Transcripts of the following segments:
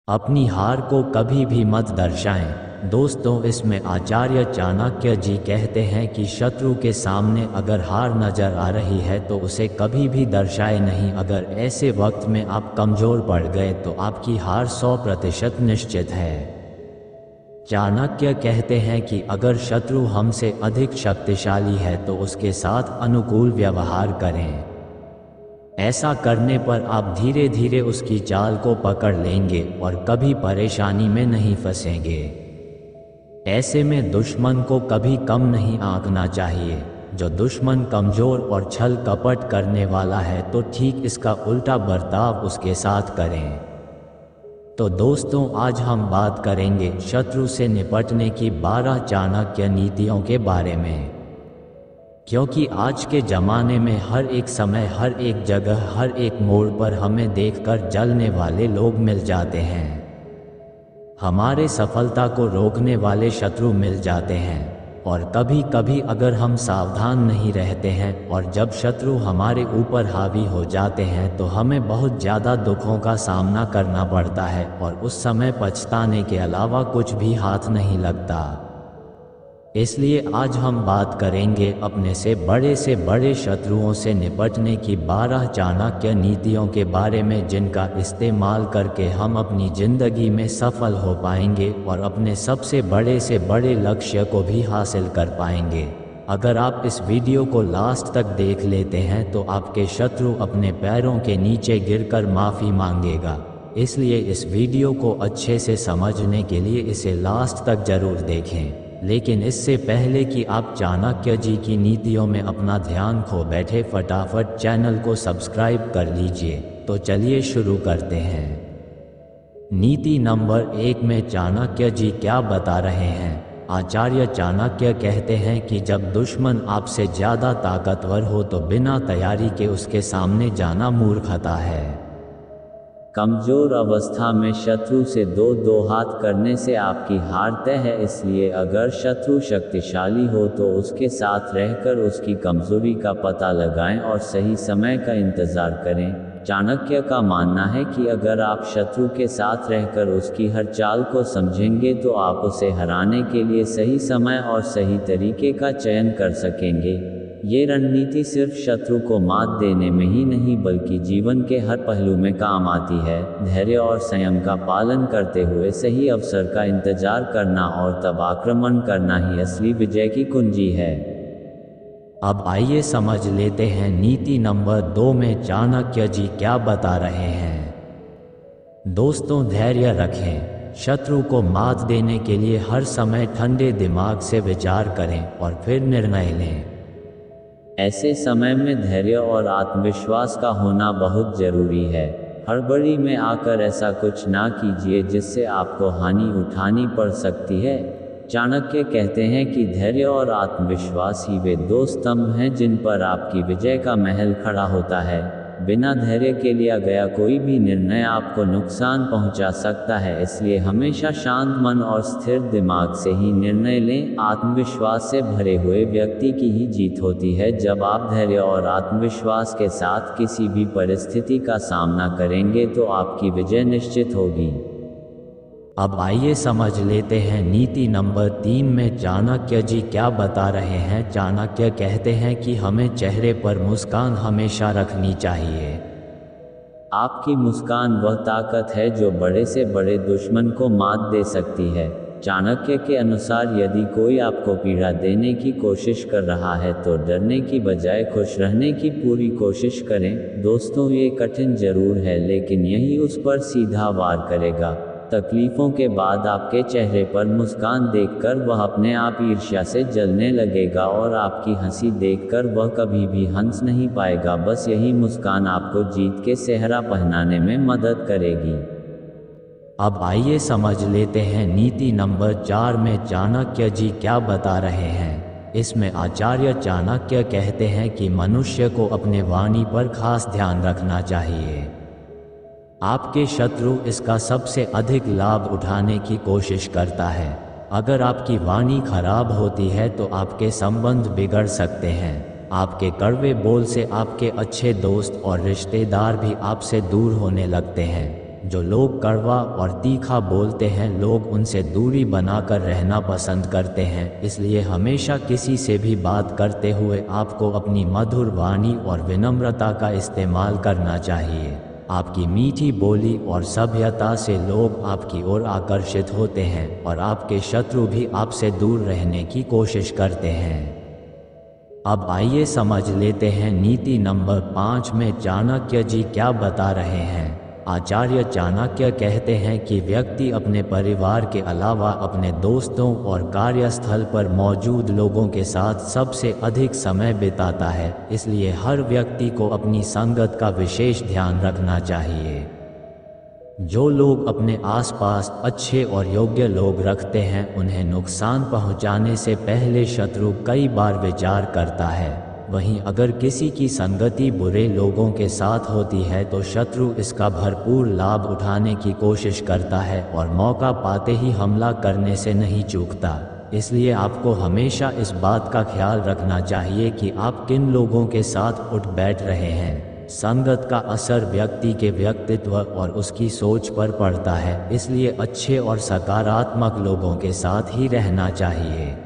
अपनी हार को कभी भी मत दर्शाएं। दोस्तों, इसमें आचार्य चाणक्य जी कहते हैं कि शत्रु के सामने अगर हार नजर आ रही है तो उसे कभी भी दर्शाए नहीं। अगर ऐसे वक्त में आप कमजोर पड़ गए तो आपकी हार 100% निश्चित है। चाणक्य कहते हैं कि अगर शत्रु हमसे अधिक शक्तिशाली है तो उसके साथ अनुकूल व्यवहार करें। ऐसा करने पर आप धीरे धीरे उसकी चाल को पकड़ लेंगे और कभी परेशानी में नहीं फंसेंगे। ऐसे में दुश्मन को कभी कम नहीं आंकना चाहिए। जो दुश्मन कमजोर और छल कपट करने वाला है तो ठीक इसका उल्टा बर्ताव उसके साथ करें। तो दोस्तों, आज हम बात करेंगे शत्रु से निपटने की 12 चाणक्य नीतियों के बारे में। क्योंकि आज के ज़माने में हर एक समय, हर एक जगह, हर एक मोड़ पर हमें देखकर जलने वाले लोग मिल जाते हैं। हमारे सफलता को रोकने वाले शत्रु मिल जाते हैं। और कभी कभी अगर हम सावधान नहीं रहते हैं और जब शत्रु हमारे ऊपर हावी हो जाते हैं तो हमें बहुत ज़्यादा दुखों का सामना करना पड़ता है और उस समय पछताने के अलावा कुछ भी हाथ नहीं लगता। इसलिए आज हम बात करेंगे अपने से बड़े शत्रुओं से निपटने की 12 चाणक्य नीतियों के बारे में, जिनका इस्तेमाल करके हम अपनी ज़िंदगी में सफल हो पाएंगे और अपने सबसे बड़े से बड़े लक्ष्य को भी हासिल कर पाएंगे। अगर आप इस वीडियो को लास्ट तक देख लेते हैं तो आपके शत्रु अपने पैरों के नीचे गिरकर माफ़ी मांगेगा। इसलिए इस वीडियो को अच्छे से समझने के लिए इसे लास्ट तक ज़रूर देखें। लेकिन इससे पहले कि आप चाणक्य जी की नीतियों में अपना ध्यान खो बैठे, फटाफट चैनल को सब्सक्राइब कर लीजिए। तो चलिए शुरू करते हैं। नीति नंबर 1 में चाणक्य जी क्या बता रहे हैं। आचार्य चाणक्य कहते हैं कि जब दुश्मन आपसे ज़्यादा ताकतवर हो तो बिना तैयारी के उसके सामने जाना मूर्खता है। कमजोर अवस्था में शत्रु से दो हाथ करने से आपकी हार तय है। इसलिए अगर शत्रु शक्तिशाली हो तो उसके साथ रहकर उसकी कमजोरी का पता लगाएं और सही समय का इंतजार करें। चाणक्य का मानना है कि अगर आप शत्रु के साथ रहकर उसकी हर चाल को समझेंगे तो आप उसे हराने के लिए सही समय और सही तरीके का चयन कर सकेंगे। ये रणनीति सिर्फ शत्रु को मात देने में ही नहीं बल्कि जीवन के हर पहलू में काम आती है। धैर्य और संयम का पालन करते हुए सही अवसर का इंतजार करना और तब आक्रमण करना ही असली विजय की कुंजी है। अब आइए समझ लेते हैं नीति नंबर 2 में चाणक्य जी क्या बता रहे हैं। दोस्तों, धैर्य रखें। शत्रु को मात देने के लिए हर समय ठंडे दिमाग से विचार करें और फिर निर्णय लें। ऐसे समय में धैर्य और आत्मविश्वास का होना बहुत जरूरी है। हड़बड़ी में आकर ऐसा कुछ ना कीजिए जिससे आपको हानि उठानी पड़ सकती है। चाणक्य कहते हैं कि धैर्य और आत्मविश्वास ही वे दो स्तंभ हैं जिन पर आपकी विजय का महल खड़ा होता है। बिना धैर्य के लिया गया कोई भी निर्णय आपको नुकसान पहुंचा सकता है। इसलिए हमेशा शांत मन और स्थिर दिमाग से ही निर्णय लें। आत्मविश्वास से भरे हुए व्यक्ति की ही जीत होती है। जब आप धैर्य और आत्मविश्वास के साथ किसी भी परिस्थिति का सामना करेंगे तो आपकी विजय निश्चित होगी। अब आइए समझ लेते हैं नीति नंबर 3 में चाणक्य जी क्या बता रहे हैं। चाणक्य कहते हैं कि हमें चेहरे पर मुस्कान हमेशा रखनी चाहिए। आपकी मुस्कान वह ताकत है जो बड़े से बड़े दुश्मन को मात दे सकती है। चाणक्य के अनुसार यदि कोई आपको पीड़ा देने की कोशिश कर रहा है तो डरने की बजाय खुश रहने की पूरी कोशिश करें। दोस्तों, ये कठिन जरूर है लेकिन यही उस पर सीधा वार करेगा। तकलीफों के बाद आपके चेहरे पर मुस्कान देखकर वह अपने आप ईर्ष्या से जलने लगेगा और आपकी हंसी देखकर वह कभी भी हंस नहीं पाएगा। बस यही मुस्कान आपको जीत के सेहरा पहनाने में मदद करेगी। अब आइए समझ लेते हैं नीति नंबर 4 में चाणक्य जी क्या बता रहे हैं। इसमें आचार्य चाणक्य कहते हैं कि मनुष्य को अपने वाणी पर खास ध्यान रखना चाहिए। आपके शत्रु इसका सबसे अधिक लाभ उठाने की कोशिश करता है। अगर आपकी वाणी खराब होती है तो आपके संबंध बिगड़ सकते हैं। आपके कड़वे बोल से आपके अच्छे दोस्त और रिश्तेदार भी आपसे दूर होने लगते हैं। जो लोग कड़वा और तीखा बोलते हैं लोग उनसे दूरी बनाकर रहना पसंद करते हैं, इसलिए हमेशा किसी से भी बात करते हुए आपको अपनी मधुर वाणी और विनम्रता का इस्तेमाल करना चाहिए। आपकी मीठी बोली और सभ्यता से लोग आपकी ओर आकर्षित होते हैं और आपके शत्रु भी आपसे दूर रहने की कोशिश करते हैं। अब आइए समझ लेते हैं नीति नंबर 5 में चाणक्य जी क्या बता रहे हैं। आचार्य चाणक्य कहते हैं कि व्यक्ति अपने परिवार के अलावा अपने दोस्तों और कार्यस्थल पर मौजूद लोगों के साथ सबसे अधिक समय बिताता है, इसलिए हर व्यक्ति को अपनी संगत का विशेष ध्यान रखना चाहिए। जो लोग अपने आसपास अच्छे और योग्य लोग रखते हैं उन्हें नुकसान पहुंचाने से पहले शत्रु कई बार विचार करता है। वहीं अगर किसी की संगति बुरे लोगों के साथ होती है तो शत्रु इसका भरपूर लाभ उठाने की कोशिश करता है और मौका पाते ही हमला करने से नहीं चूकता। इसलिए आपको हमेशा इस बात का ख्याल रखना चाहिए कि आप किन लोगों के साथ उठ बैठ रहे हैं। संगत का असर व्यक्ति के व्यक्तित्व और उसकी सोच पर पड़ता है, इसलिए अच्छे और सकारात्मक लोगों के साथ ही रहना चाहिए।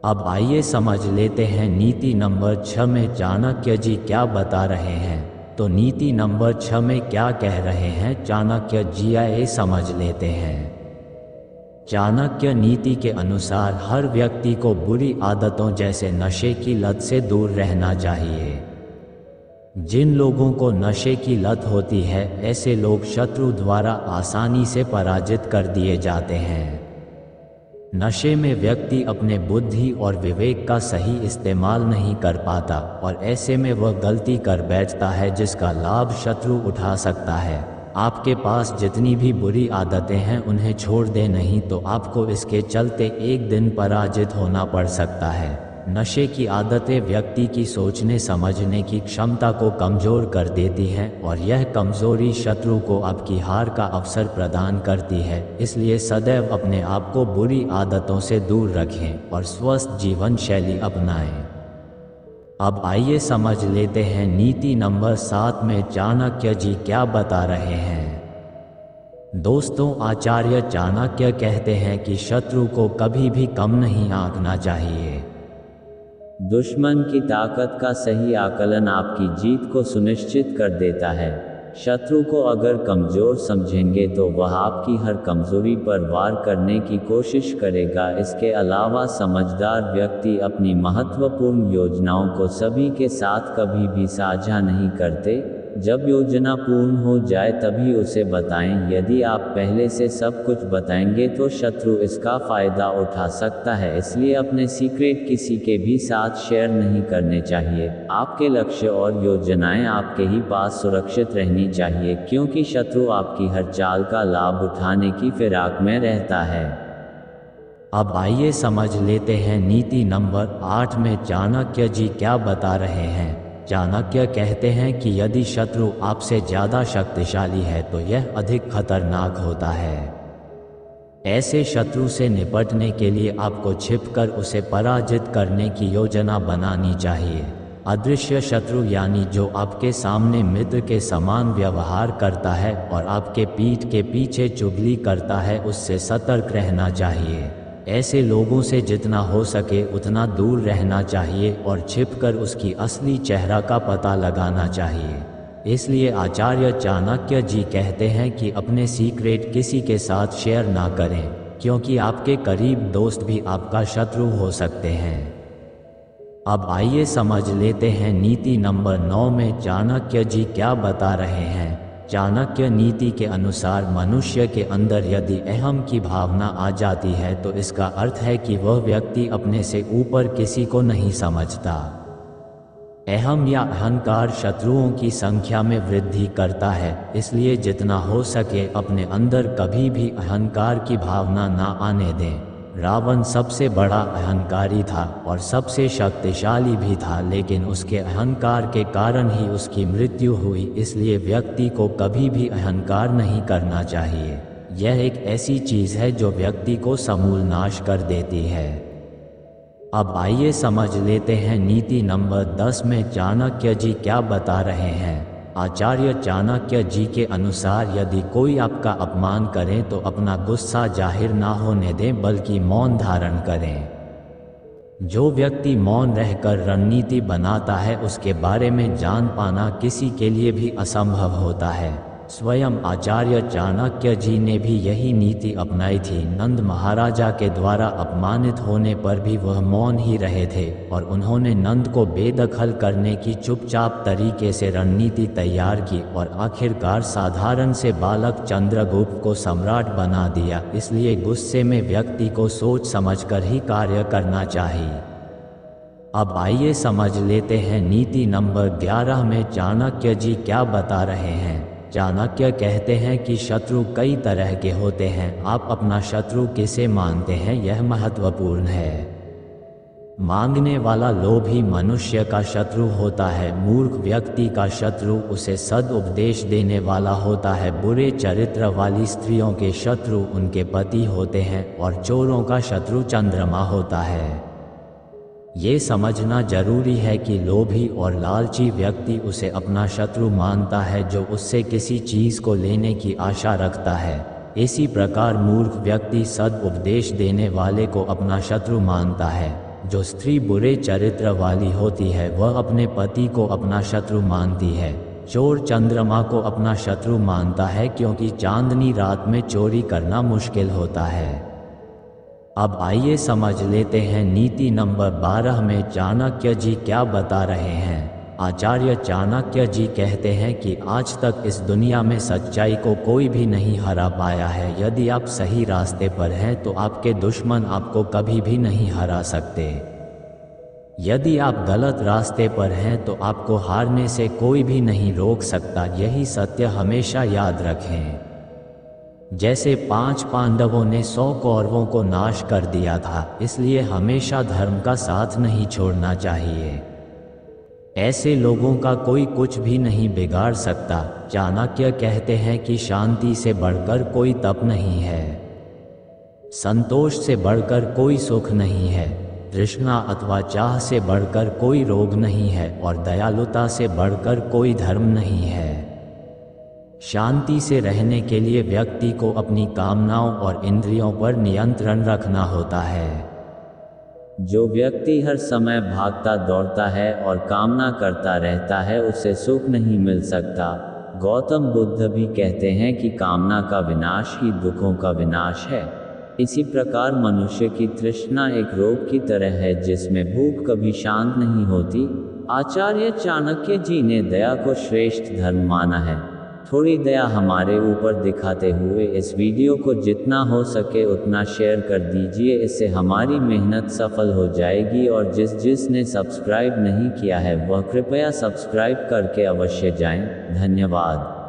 अब आइए समझ लेते हैं नीति नंबर 6 में चाणक्य जी क्या बता रहे हैं। तो नीति नंबर 6 में क्या कह रहे हैं चाणक्य जी, आइए समझ लेते हैं। चाणक्य नीति के अनुसार हर व्यक्ति को बुरी आदतों जैसे नशे की लत से दूर रहना चाहिए। जिन लोगों को नशे की लत होती है ऐसे लोग शत्रु द्वारा आसानी से पराजित कर दिए जाते हैं। नशे में व्यक्ति अपने बुद्धि और विवेक का सही इस्तेमाल नहीं कर पाता और ऐसे में वह गलती कर बैठता है जिसका लाभ शत्रु उठा सकता है। आपके पास जितनी भी बुरी आदतें हैं उन्हें छोड़ दें, नहीं तो आपको इसके चलते एक दिन पराजित होना पड़ सकता है। नशे की आदतें व्यक्ति की सोचने समझने की क्षमता को कमज़ोर कर देती हैं और यह कमज़ोरी शत्रु को आपकी हार का अवसर प्रदान करती है। इसलिए सदैव अपने आप को बुरी आदतों से दूर रखें और स्वस्थ जीवन शैली अपनाएं। अब आइए समझ लेते हैं नीति नंबर 7 में चाणक्य जी क्या बता रहे हैं। दोस्तों, आचार्य चाणक्य कहते हैं कि शत्रु को कभी भी कम नहीं आंकना चाहिए। दुश्मन की ताकत का सही आकलन आपकी जीत को सुनिश्चित कर देता है। शत्रु को अगर कमज़ोर समझेंगे तो वह आपकी हर कमज़ोरी पर वार करने की कोशिश करेगा। इसके अलावा समझदार व्यक्ति अपनी महत्वपूर्ण योजनाओं को सभी के साथ कभी भी साझा नहीं करते। जब योजना पूर्ण हो जाए तभी उसे बताएं। यदि आप पहले से सब कुछ बताएंगे तो शत्रु इसका फ़ायदा उठा सकता है, इसलिए अपने सीक्रेट किसी के भी साथ शेयर नहीं करने चाहिए। आपके लक्ष्य और योजनाएं आपके ही पास सुरक्षित रहनी चाहिए, क्योंकि शत्रु आपकी हर चाल का लाभ उठाने की फिराक में रहता है। अब आइए समझ लेते हैं नीति नंबर 8 में चाणक्य जी क्या बता रहे हैं। चाणक्य कहते हैं कि यदि शत्रु आपसे ज़्यादा शक्तिशाली है तो यह अधिक खतरनाक होता है। ऐसे शत्रु से निपटने के लिए आपको छिपकर उसे पराजित करने की योजना बनानी चाहिए। अदृश्य शत्रु यानी जो आपके सामने मित्र के समान व्यवहार करता है और आपके पीठ के पीछे चुगली करता है, उससे सतर्क रहना चाहिए। ऐसे लोगों से जितना हो सके उतना दूर रहना चाहिए और छिपकर उसकी असली चेहरा का पता लगाना चाहिए। इसलिए आचार्य चाणक्य जी कहते हैं कि अपने सीक्रेट किसी के साथ शेयर ना करें, क्योंकि आपके करीब दोस्त भी आपका शत्रु हो सकते हैं। अब आइए समझ लेते हैं नीति नंबर 9 में चाणक्य जी क्या बता रहे हैं। चाणक्य नीति के अनुसार मनुष्य के अंदर यदि अहम की भावना आ जाती है तो इसका अर्थ है कि वह व्यक्ति अपने से ऊपर किसी को नहीं समझता। अहम या अहंकार शत्रुओं की संख्या में वृद्धि करता है, इसलिए जितना हो सके अपने अंदर कभी भी अहंकार की भावना ना आने दें। रावण सबसे बड़ा अहंकारी था और सबसे शक्तिशाली भी था, लेकिन उसके अहंकार के कारण ही उसकी मृत्यु हुई। इसलिए व्यक्ति को कभी भी अहंकार नहीं करना चाहिए। यह एक ऐसी चीज़ है जो व्यक्ति को समूल नाश कर देती है। अब आइए समझ लेते हैं नीति नंबर 10 में चाणक्य जी क्या बता रहे हैं। आचार्य चाणक्य जी के अनुसार यदि कोई आपका अपमान करे तो अपना गुस्सा जाहिर ना होने दें बल्कि मौन धारण करें। जो व्यक्ति मौन रहकर रणनीति बनाता है उसके बारे में जान पाना किसी के लिए भी असंभव होता है। स्वयं आचार्य चाणक्य जी ने भी यही नीति अपनाई थी। नंद महाराजा के द्वारा अपमानित होने पर भी वह मौन ही रहे थे और उन्होंने नंद को बेदखल करने की चुपचाप तरीके से रणनीति तैयार की और आखिरकार साधारण से बालक चंद्रगुप्त को सम्राट बना दिया। इसलिए गुस्से में व्यक्ति को सोच समझकर ही कार्य करना चाहिए। अब आइए समझ लेते हैं नीति नंबर 11 में चाणक्य जी क्या बता रहे हैं। चाणक्य कहते हैं कि शत्रु कई तरह के होते हैं। आप अपना शत्रु किसे मानते हैं यह महत्वपूर्ण है। मांगने वाला लोभी मनुष्य का शत्रु होता है। मूर्ख व्यक्ति का शत्रु उसे सदुपदेश देने वाला होता है। बुरे चरित्र वाली स्त्रियों के शत्रु उनके पति होते हैं और चोरों का शत्रु चंद्रमा होता है। ये समझना जरूरी है कि लोभी और लालची व्यक्ति उसे अपना शत्रु मानता है जो उससे किसी चीज़ को लेने की आशा रखता है। इसी प्रकार मूर्ख व्यक्ति सदुपदेश देने वाले को अपना शत्रु मानता है। जो स्त्री बुरे चरित्र वाली होती है वह अपने पति को अपना शत्रु मानती है। चोर चंद्रमा को अपना शत्रु मानता है क्योंकि चांदनी रात में चोरी करना मुश्किल होता है। अब आइए समझ लेते हैं नीति नंबर 12 में चाणक्य जी क्या बता रहे हैं। आचार्य चाणक्य जी कहते हैं कि आज तक इस दुनिया में सच्चाई को कोई भी नहीं हरा पाया है। यदि आप सही रास्ते पर हैं तो आपके दुश्मन आपको कभी भी नहीं हरा सकते। यदि आप गलत रास्ते पर हैं तो आपको हारने से कोई भी नहीं रोक सकता। यही सत्य हमेशा याद रखें। जैसे 5 पांडवों ने 100 कौरवों को नाश कर दिया था, इसलिए हमेशा धर्म का साथ नहीं छोड़ना चाहिए। ऐसे लोगों का कोई कुछ भी नहीं बिगाड़ सकता। चाणक्य कहते हैं कि शांति से बढ़कर कोई तप नहीं है, संतोष से बढ़कर कोई सुख नहीं है, तृष्णा अथवा चाह से बढ़कर कोई रोग नहीं है और दयालुता से बढ़कर कोई धर्म नहीं है। शांति से रहने के लिए व्यक्ति को अपनी कामनाओं और इंद्रियों पर नियंत्रण रखना होता है। जो व्यक्ति हर समय भागता दौड़ता है और कामना करता रहता है उसे सुख नहीं मिल सकता। गौतम बुद्ध भी कहते हैं कि कामना का विनाश ही दुखों का विनाश है। इसी प्रकार मनुष्य की तृष्णा एक रोग की तरह है जिसमें भूख कभी शांत नहीं होती। आचार्य चाणक्य जी ने दया को श्रेष्ठ धर्म माना है। थोड़ी दया हमारे ऊपर दिखाते हुए इस वीडियो को जितना हो सके उतना शेयर कर दीजिए। इससे हमारी मेहनत सफल हो जाएगी और जिसने सब्सक्राइब नहीं किया है वह कृपया सब्सक्राइब करके अवश्य जाएं। धन्यवाद।